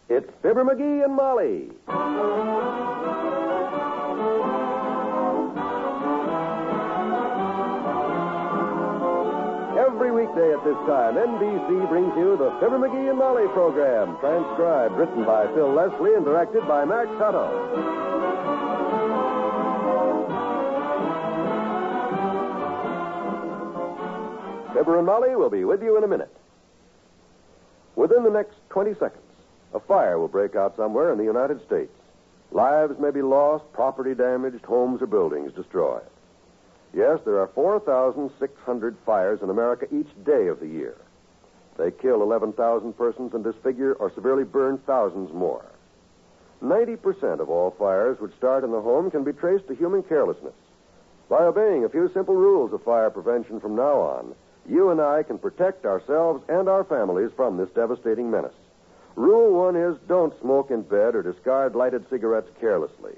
It's Fibber McGee and Molly. Every weekday at this time, NBC brings you the Fibber McGee and Molly program, transcribed, written by Phil Leslie, and directed by Max Hutto. Fibber and Molly will be with you in a minute. Within the next 20 seconds, a fire will break out somewhere in the United States. Lives may be lost, property damaged, homes or buildings destroyed. Yes, there are 4,600 fires in America each day of the year. They kill 11,000 persons and disfigure or severely burn thousands more. 90% of all fires which start in the home can be traced to human carelessness. By obeying a few simple rules of fire prevention from now on, you and I can protect ourselves and our families from this devastating menace. Rule 1 is don't smoke in bed or discard lighted cigarettes carelessly.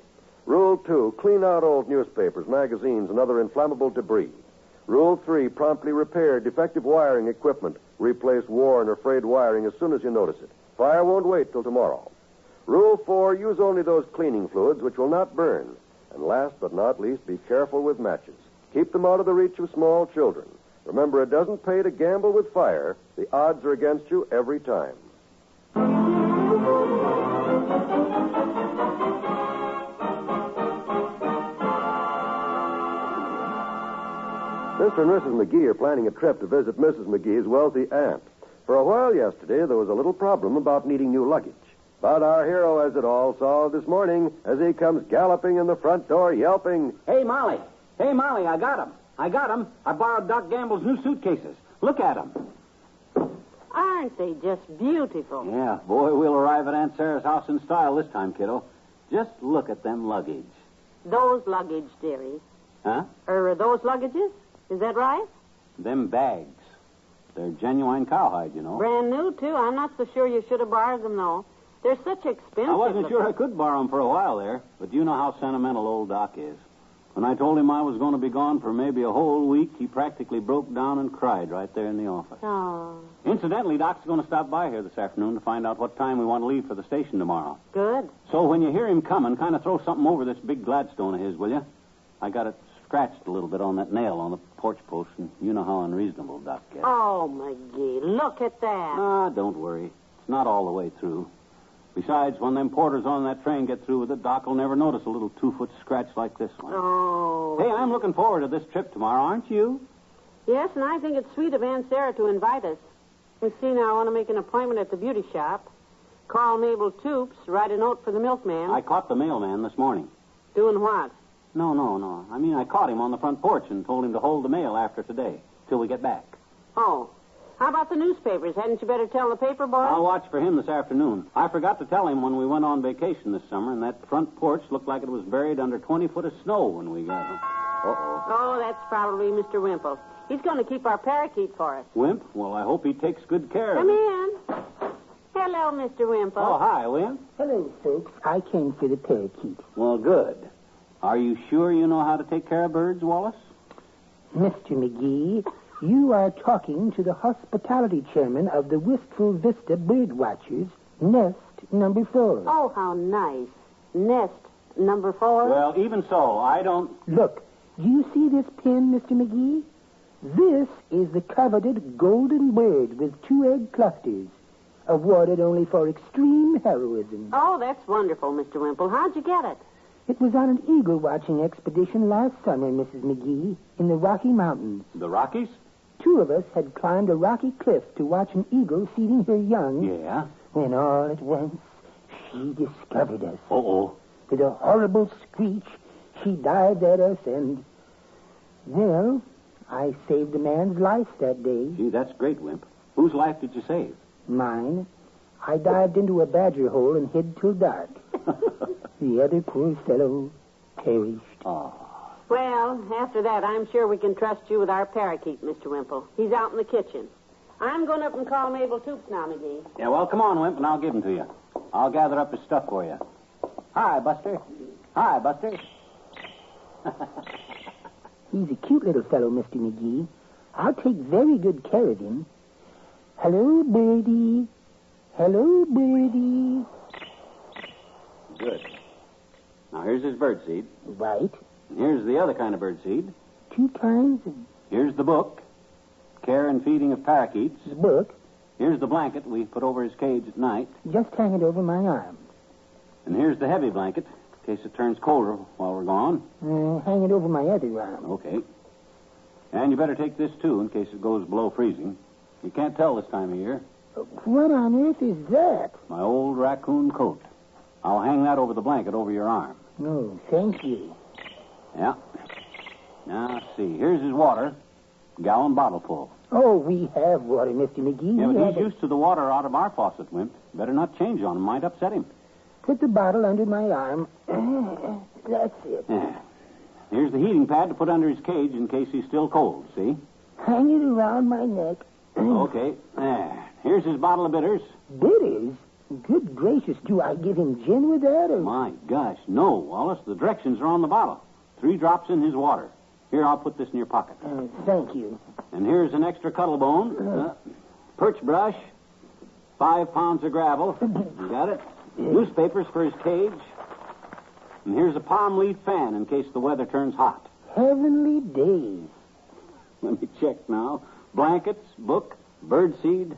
Rule 2, clean out old newspapers, magazines, and other inflammable debris. Rule 3, promptly repair defective wiring equipment. Replace worn or frayed wiring as soon as you notice it. Fire won't wait till tomorrow. Rule 4, use only those cleaning fluids which will not burn. And last but not least, be careful with matches. Keep them out of the reach of small children. Remember, it doesn't pay to gamble with fire. The odds are against you every time. Mr. and Mrs. McGee are planning a trip to visit Mrs. McGee's wealthy aunt. For a while yesterday, there was a little problem about needing new luggage. But our hero has it all solved this morning as he comes galloping in the front door, yelping, Hey, Molly, I got him. I borrowed Doc Gamble's new suitcases. Look at them. Aren't they just beautiful? Yeah, boy, we'll arrive at Aunt Sarah's house in style this time, kiddo. Just look at them luggage. Those luggage, dearie. Huh? Those luggages? Is that right? Them bags. They're genuine cowhide, you know. Brand new, too. I'm not so sure you should have borrowed them, though. They're such expensive. I wasn't sure I could borrow them for a while there, but you know how sentimental old Doc is. When I told him I was going to be gone for maybe a whole week, he practically broke down and cried right there in the office. Oh. Incidentally, Doc's going to stop by here this afternoon to find out what time we want to leave for the station tomorrow. Good. So when you hear him coming, kind of throw something over this big Gladstone of his, will you? I got it scratched a little bit on that nail on the porch post, and you know how unreasonable Doc gets. Oh, McGee, look at that. Ah, don't worry. It's not all the way through. Besides, when them porters on that train get through with it, Doc will never notice a little 2-foot scratch like this one. Oh. Hey, I'm looking forward to this trip tomorrow, aren't you? Yes, and I think it's sweet of Aunt Sarah to invite us. You see, now I want to make an appointment at the beauty shop. Call Mabel Toops, write a note for the milkman. I caught the mailman this morning. Doing what? No. I mean, I caught him on the front porch and told him to hold the mail after today, till we get back. Oh. How about the newspapers? Hadn't you better tell the paper boy? I'll watch for him this afternoon. I forgot to tell him when we went on vacation this summer, and that front porch looked like it was buried under 20 foot of snow when we got home. Uh-oh. Oh, that's probably Mr. Wimple. He's going to keep our parakeet for us. Wimp? Well, I hope he takes good care of Come it. in. Hello, Mr. Wimple. Oh, hi, Wimp. Hello, folks. I came for the parakeet. Well, good. Are you sure you know how to take care of birds, Wallace? Mr. McGee, you are talking to the hospitality chairman of the Wistful Vista Bird Watchers, Nest number 4. Oh, how nice. Nest number 4? Well, even so, I don't... Look, do you see this pin, Mr. McGee? This is the coveted golden bird with 2 egg clusters, awarded only for extreme heroism. Oh, that's wonderful, Mr. Wimple. How'd you get it? It was on an eagle-watching expedition last summer, Mrs. McGee, in the Rocky Mountains. The Rockies? 2 of us had climbed a rocky cliff to watch an eagle feeding her young. Yeah? When all at once, she discovered us. Uh-oh. With a horrible screech, she dived at us and... Well, I saved a man's life that day. Gee, that's great, Wimp. Whose life did you save? Mine. I dived into a badger hole and hid till dark. The other poor fellow perished. Oh. Well, after that, I'm sure we can trust you with our parakeet, Mr. Wimple. He's out in the kitchen. I'm going up and call Mabel Toops now, McGee. Yeah, well, come on, Wimp, and I'll give him to you. I'll gather up his stuff for you. Hi, Buster. Hi, Buster. He's a cute little fellow, Mr. McGee. I'll take very good care of him. Hello, birdie. Hello, birdie. Good. Now, here's his birdseed. Right. And here's the other kind of birdseed. 2 kinds of Here's the book, Care and Feeding of Parakeets. book. Here's the blanket we put over his cage at night. Just hang it over my arm. And here's the heavy blanket, in case it turns colder while we're gone. Hang it over my other arm. Okay. And you better take this, too, in case it goes below freezing. You can't tell this time of year. What on earth is that? My old raccoon coat. I'll hang that over the blanket over your arm. No, thank you. Yeah. Now, let's see. Here's his water. Gallon bottle full. Oh, we have water, Mr. McGee. Yeah, We but have he's it. used to the water out of our faucet, Wimp. Better not change on him. Might upset him. Put the bottle under my arm. That's it. Yeah. Here's the heating pad to put under his cage in case he's still cold, see? Hang it around my neck. Okay. There. Here's his bottle of bitters. Bitters? Good gracious, do I give him gin with that, or... My gosh, no, Wallace. The directions are on the bottle. 3 drops in his water. Here, I'll put this in your pocket. Thank you. And here's an extra cuddle bone. Perch brush. 5 pounds of gravel. You got it? Newspapers for his cage. And here's a palm leaf fan in case the weather turns hot. Heavenly days. Let me check now. Blankets, book, birdseed,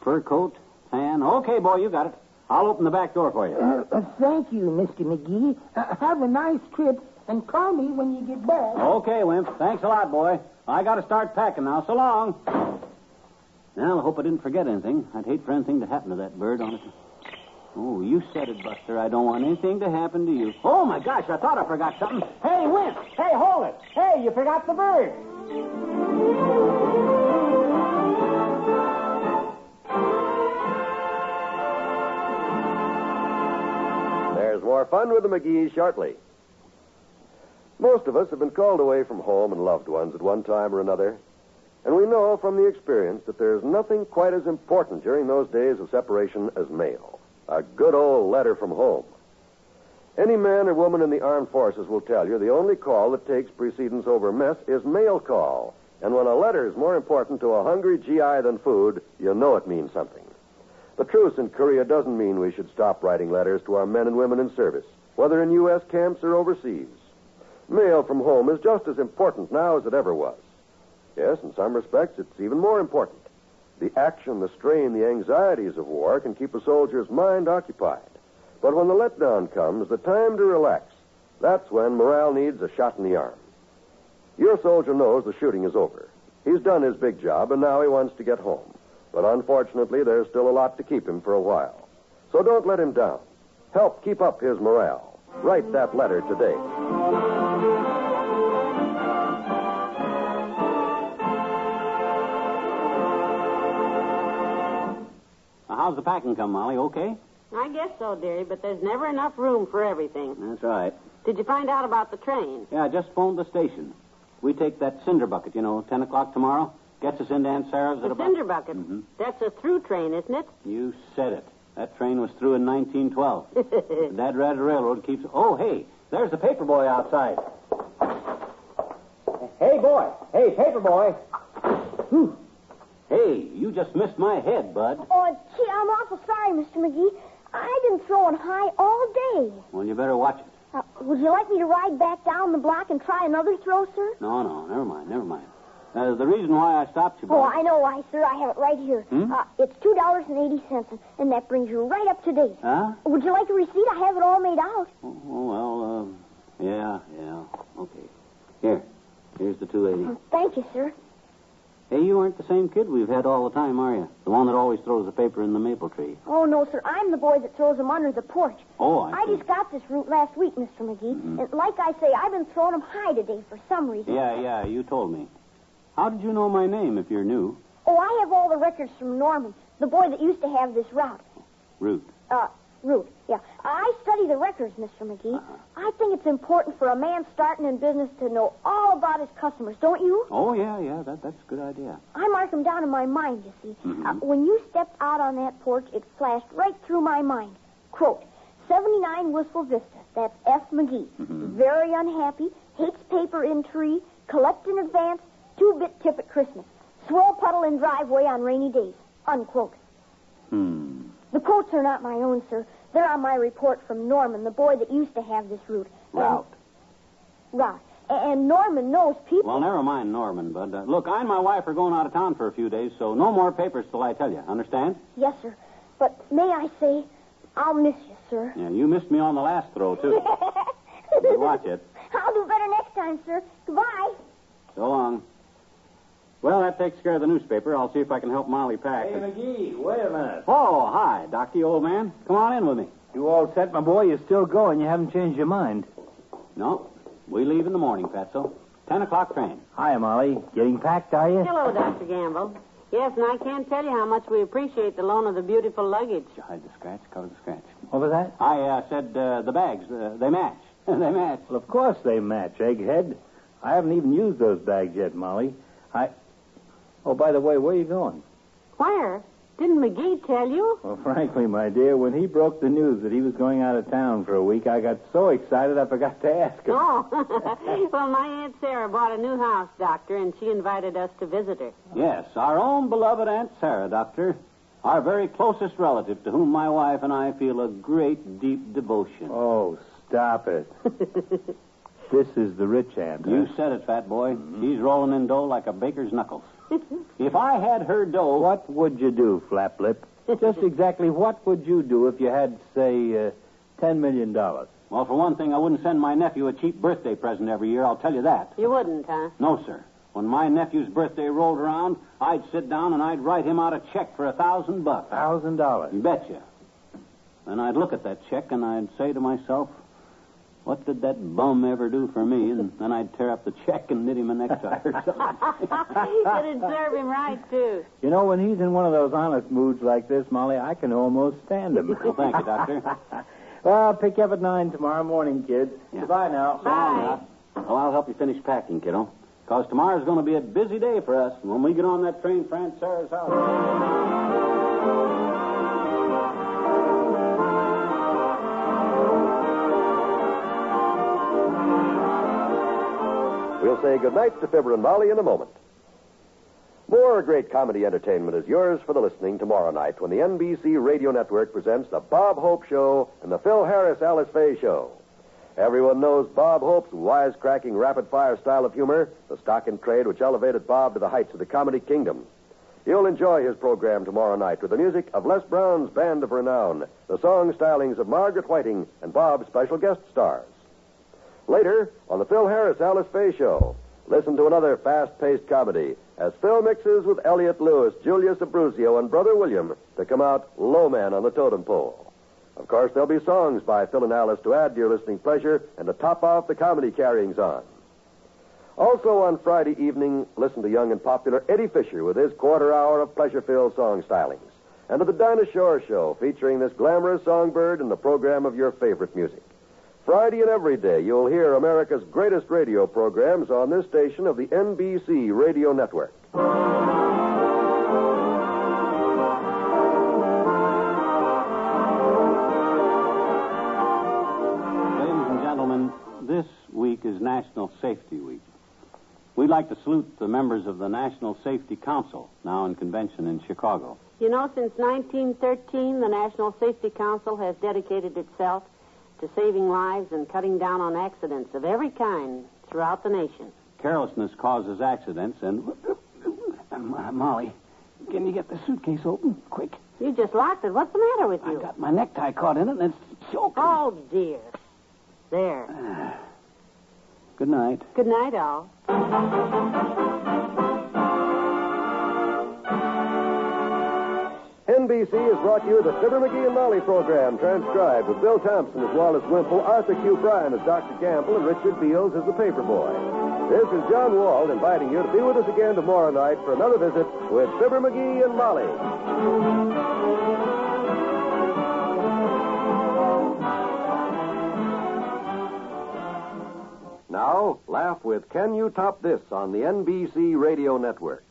fur coat, fan. Okay, boy, you got it. I'll open the back door for you. Thank you, Mr. McGee. Have a nice trip, and call me when you get back. Okay, Wimp. Thanks a lot, boy. I got to start packing now. So long. Well, I hope I didn't forget anything. I'd hate for anything to happen to that bird on it. Oh, you said it, Buster. I don't want anything to happen to you. Oh, my gosh, I thought I forgot something. Hey, Wimp! Hey, hold it! Hey, you forgot the bird! There's more fun with the McGees shortly. Most of us have been called away from home and loved ones at one time or another. And we know from the experience that there's nothing quite as important during those days of separation as mail. A good old letter from home. Any man or woman in the armed forces will tell you the only call that takes precedence over mess is mail call. And when a letter is more important to a hungry GI than food, you know it means something. The truce in Korea doesn't mean we should stop writing letters to our men and women in service, whether in U.S. camps or overseas. Mail from home is just as important now as it ever was. Yes, in some respects, it's even more important. The action, the strain, the anxieties of war can keep a soldier's mind occupied. But when the letdown comes, the time to relax, that's when morale needs a shot in the arm. Your soldier knows the shooting is over. He's done his big job, and now he wants to get home. But unfortunately, there's still a lot to keep him for a while. So don't let him down. Help keep up his morale. Write that letter today. How's the packing come, Molly? Okay? I guess so, dearie, but there's never enough room for everything. That's right. Did you find out about the train? Yeah, I just phoned the station. We take that cinder bucket, 10 o'clock tomorrow. Gets us into Aunt Sarah's at The about... cinder bucket. Mm-hmm. That's a through train, isn't it? You said it. That train was through in 1912. The Dad Rat Railroad keeps... Oh, hey, there's the paper boy outside. Hey, boy. Hey, paper boy. Whew. Hey, you just missed my head, bud. Oh, gee, I'm awful sorry, Mr. McGee. I've been throwing high all day. Well, you better watch it. Would you like me to ride back down the block and try another throw, sir? No, never mind. The reason why I stopped you, bud... Oh, I know why, sir. I have it right here. It's $2.80, and that brings you right up to date. Huh? Would you like a receipt? I have it all made out. Yeah, okay. Here's the $2.80. Thank you, sir. Hey, you aren't the same kid we've had all the time, are you? The one that always throws the paper in the maple tree. Oh, no, sir. I'm the boy that throws them under the porch. Oh, I just got this route last week, Mr. McGee. Mm-hmm. And like I say, I've been throwing them high today for some reason. Yeah, you told me. How did you know my name if you're new? Oh, I have all the records from Norman, the boy that used to have this route. Root. Route, yeah. I study the records, Mr. McGee. I think it's important for a man starting in business to know all about his customers, don't you? Oh, yeah, that's a good idea. I mark them down in my mind, you see. Mm-hmm. When you stepped out on that porch, it flashed right through my mind. Quote, 79 Wistful Vista. That's F. McGee. Mm-hmm. Very unhappy, hates paper in tree, collect in advance, 2-bit tip at Christmas. Swirl puddle in driveway on rainy days. Unquote. Hmm. The quotes are not my own, sir. They're on my report from Norman, the boy that used to have this route. Route. Right. And Norman knows people. Well, never mind Norman, Bud. Look, I and my wife are going out of town for a few days, so no more papers till I tell you. Understand? Yes, sir. But may I say, I'll miss you, sir. Yeah, you missed me on the last throw, too. You watch it. I'll do better next time, sir. Goodbye. So long. Well, that takes care of the newspaper. I'll see if I can help Molly pack. Hey, McGee, wait a minute. Oh, hi, Docky, old man. Come on in with me. You all set, my boy? You're still going. You haven't changed your mind. No, we leave in the morning, Fatso. 10 o'clock train. Hi, Molly. Getting packed, are you? Hello, Dr. Gamble. Yes, and I can't tell you how much we appreciate the loan of the beautiful luggage. Hide the scratch, cover the scratch. What was that? I said the bags, they match. They match. Well, of course they match, egghead. I haven't even used those bags yet, Molly. Oh, by the way, where are you going? Where? Didn't McGee tell you? Well, frankly, my dear, when he broke the news that he was going out of town for a week, I got so excited I forgot to ask him. Oh. Well, my Aunt Sarah bought a new house, Doctor, and she invited us to visit her. Yes, our own beloved Aunt Sarah, Doctor. Our very closest relative to whom my wife and I feel a great, deep devotion. Oh, stop it. This is the rich aunt. You said it, fat boy. She's rolling in dough like a baker's knuckles. If I had her dough... What would you do, Flaplip? Just exactly what would you do if you had, say, $10 million? Well, for one thing, I wouldn't send my nephew a cheap birthday present every year, I'll tell you that. You wouldn't, huh? No, sir. When my nephew's birthday rolled around, I'd sit down and I'd write him out a check for $1,000. $1,000? You betcha. Then I'd look at that check and I'd say to myself, what did that bum ever do for me? And then I'd tear up the check and knit him a necktie or something. It'd serve him right, too. You know, when he's in one of those honest moods like this, Molly, I can almost stand him. Well, thank you, Doctor. Well, I'll pick you up at 9 tomorrow morning, kids. Yeah. Goodbye now. Bye. Well, I'll help you finish packing, kiddo. Because tomorrow's going to be a busy day for us. And when we get on that train for Aunt Sarah's house... We'll say goodnight to Fibber and Molly in a moment. More great comedy entertainment is yours for the listening tomorrow night when the NBC Radio Network presents the Bob Hope Show and the Phil Harris Alice Faye Show. Everyone knows Bob Hope's wisecracking, rapid-fire style of humor, the stock in trade which elevated Bob to the heights of the comedy kingdom. You'll enjoy his program tomorrow night with the music of Les Brown's Band of Renown, the song stylings of Margaret Whiting, and Bob's special guest stars. Later, on the Phil Harris Alice Faye Show, listen to another fast-paced comedy as Phil mixes with Elliot Lewis, Julius Abruzio, and Brother William to come out low man on the totem pole. Of course, there'll be songs by Phil and Alice to add to your listening pleasure and to top off the comedy carryings on. Also on Friday evening, listen to young and popular Eddie Fisher with his quarter hour of pleasure-filled song stylings. And to the Dinah Shore Show, featuring this glamorous songbird and the program of your favorite music. Friday and every day, you'll hear America's greatest radio programs on this station of the NBC Radio Network. Ladies and gentlemen, this week is National Safety Week. We'd like to salute the members of the National Safety Council, now in convention in Chicago. You know, since 1913, the National Safety Council has dedicated itself to saving lives and cutting down on accidents of every kind throughout the nation. Carelessness causes accidents, and... Molly, can you get the suitcase open? Quick. You just locked it. What's the matter with you? I got my necktie caught in it, and it's choking. Oh, dear. There. Good night. Good night, all. NBC has brought you the Fibber McGee and Molly program, transcribed with Bill Thompson as Wallace Wimple, Arthur Q. Bryan as Dr. Gamble, and Richard Beals as the paper boy. This is John Wald inviting you to be with us again tomorrow night for another visit with Fibber McGee and Molly. Now, laugh with Can You Top This on the NBC Radio Network.